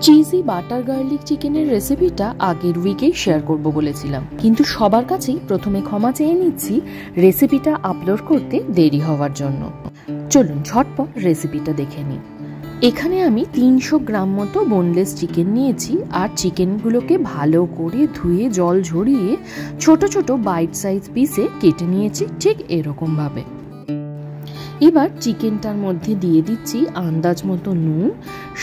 Cheesy butter garlic চিকেনের রেসিপিটা আগের উইকেই শেয়ার করব বলেছিলাম, কিন্তু সবার কাছেই প্রথমে ক্ষমা চেয়ে নিচ্ছি রেসিপিটা আপলোড করতে দেরি হওয়ার জন্য। চলুন ঝটপট রেসিপিটা দেখে নিই। এখানে আমি 300 গ্রাম মতো বোনলেস চিকেন নিয়েছি, আর চিকেনগুলোকে ভালো করে ধুয়ে জল ঝরিয়ে ছোট ছোট বাইট সাইজ পিসে কেটে নিয়েছি, ঠিক এরকম ভাবে। এবার চিকেনটার মধ্যে দিয়ে দিচ্ছি আন্দাজ মতো নুন,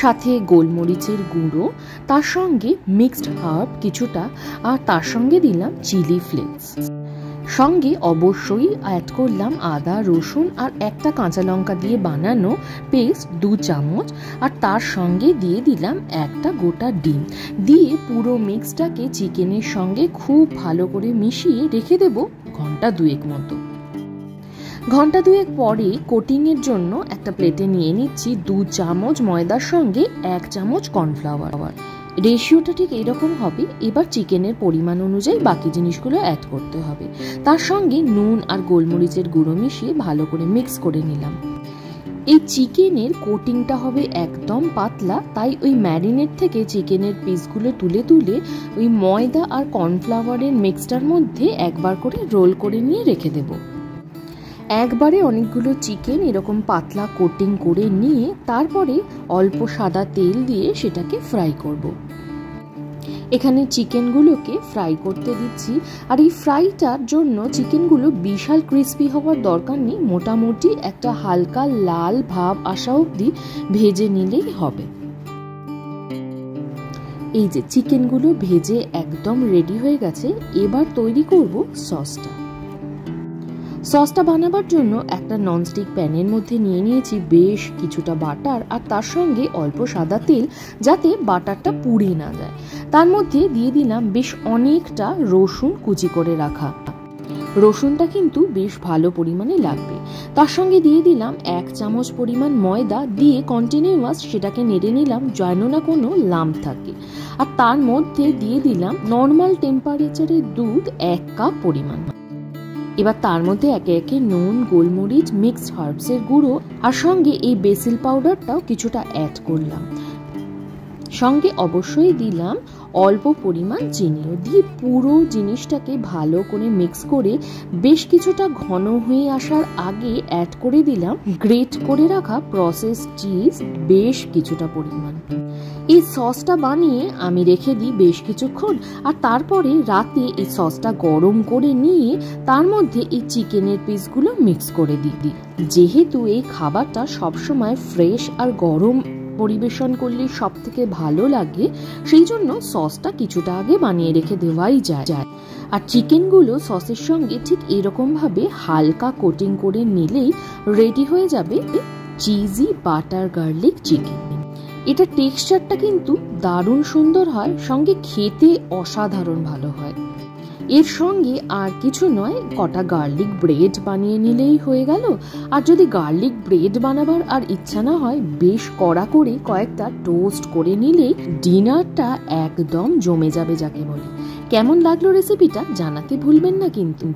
সাথে গোলমরিচের গুঁড়ো, তার সঙ্গে মিক্সড হার্ব কিছুটা, আর তার সঙ্গে দিলাম চিলি ফ্লেক্স। সঙ্গে অবশ্যই অ্যাড করলাম আদা, রসুন আর একটা কাঁচা লঙ্কা দিয়ে বানানো পেস্ট 2 চামচ, আর তার সঙ্গে দিয়ে দিলাম একটা গোটা ডিম। দিয়ে পুরো মিক্সটাকে চিকেনের সঙ্গে খুব ভালো করে মিশিয়ে রেখে দেব ঘন্টা 2 মতো। ঘন্টা 2 পরে কোটিংয়ের জন্য একটা প্লেটে নিয়ে নিচ্ছি 2 চামচ ময়দার সঙ্গে 1 চামচ কর্নফ্লাওয়ার। রেশিওটা ঠিক এরকম হবে। এবার চিকেনের পরিমাণ অনুযায়ী বাকি জিনিসগুলো অ্যাড করতে হবে। তার সঙ্গে নুন আর গোলমরিচের গুঁড়ো মিশিয়ে ভালো করে মিক্স করে নিলাম। এই চিকেনের কোটিংটা হবে একদম পাতলা, তাই ওই ম্যারিনেট থেকে চিকেনের পিসগুলো তুলে তুলে ওই ময়দা আর কর্নফ্লাওয়ারের মিক্সটার মধ্যে একবার করে রোল করে নিয়ে রেখে দেব। একবারে অনেকগুলো চিকেন এরকম পাতলা কোটিং করে নিয়ে তারপরে অল্প সাদা তেল দিয়ে সেটাকে ফ্রাই করব। এখানে চিকেনগুলোকে ফ্রাই করতে দিচ্ছি, আর এই ফ্রাইটার জন্য চিকেনগুলো বিশাল ক্রিস্পি হওয়ার দরকার নেই, মোটামুটি একটা হালকা লাল ভাব আসা অবধি ভেজে নিলেই হবে। এই যে চিকেনগুলো ভেজে একদম রেডি হয়ে গেছে। এবার তৈরি করব সসটা বানাবার জন্য একটা ননস্টিক প্যানের মধ্যে নিয়ে নিয়েছি বেশ কিছুটা বাটার, আর তার সঙ্গে অল্প সাদা তেল, যাতে বাটারটা পুড়ে না যায়। তার মধ্যে দিয়ে দিলাম বেশ অনেকটা রসুন কুচি করে রাখা। রসুনটা কিন্তু বেশ ভালো পরিমাণে লাগবে। তার সঙ্গে দিয়ে দিলাম 1 চামচ পরিমাণ ময়দা, দিয়ে কন্টিনিউয়াস সেটাকে নেড়ে নিলাম যেন না কোনো লাম্প থাকে। আর তার মধ্যে দিয়ে দিলাম নর্মাল টেম্পারেচারের দুধ 1 কাপ পরিমাণ। এবার তার মধ্যে একে একে নুন, গোলমরিচ, মিক্সড হার্বসের গুঁড়ো আর সঙ্গে এই বেসিল পাউডারটাও কিছুটা অ্যাড করলাম। সঙ্গে অবশ্যই দিলাম অল্প পরিমাণ চিনিও, দিয়ে পুরো জিনিসটাকে ভালো করে মিক্স করে বেশ কিছুটা ঘন হয়ে আসার আগে অ্যাড করে দিলাম গ্রেট করে রাখা প্রসেস চিজ বেশ কিছুটা পরিমাণ। এই সসটা বানিয়ে আমি রেখে দিই বেশ কিছুক্ষণ, আর তারপরে রাতে এই সসটা গরম করে নিয়ে তার মধ্যে এই চিকেনের পিসগুলো মিক্স করে দিই। যেহেতু এই খাবারটা সবসময় ফ্রেশ আর গরম পরিবেশন করলে সব থেকে ভালো লাগে, সেই জন্য সসটা কিছুটা আগে বানিয়ে রেখে দেওয়াই যায়। আর চিকেনগুলো সসের সঙ্গে ঠিক এরকম ভাবে হালকা কোটিং করে নিলেই রেডি হয়ে যাবে চিজি বাটার গার্লিক চিকেন। এটা টেক্সচারটা কিন্তু দারুণ সুন্দর হয়, সঙ্গে খেতে অসাধারণ ভালো হয়। এর সঙ্গে আর কিছু নয়, কটা গার্লিক ব্রেড বানিয়ে নিলেই হয়ে গেল। আর যদি গার্লিক ব্রেড বানাবার আর ইচ্ছা না হয়, বেশ কড়া করে কয়েকটা টোস্ট করে নিলেই ডিনারটা একদম জমে যাবে যাকে বলে। কেমন লাগলো রেসিপিটা জানাতে ভুলবেন না কিন্তু।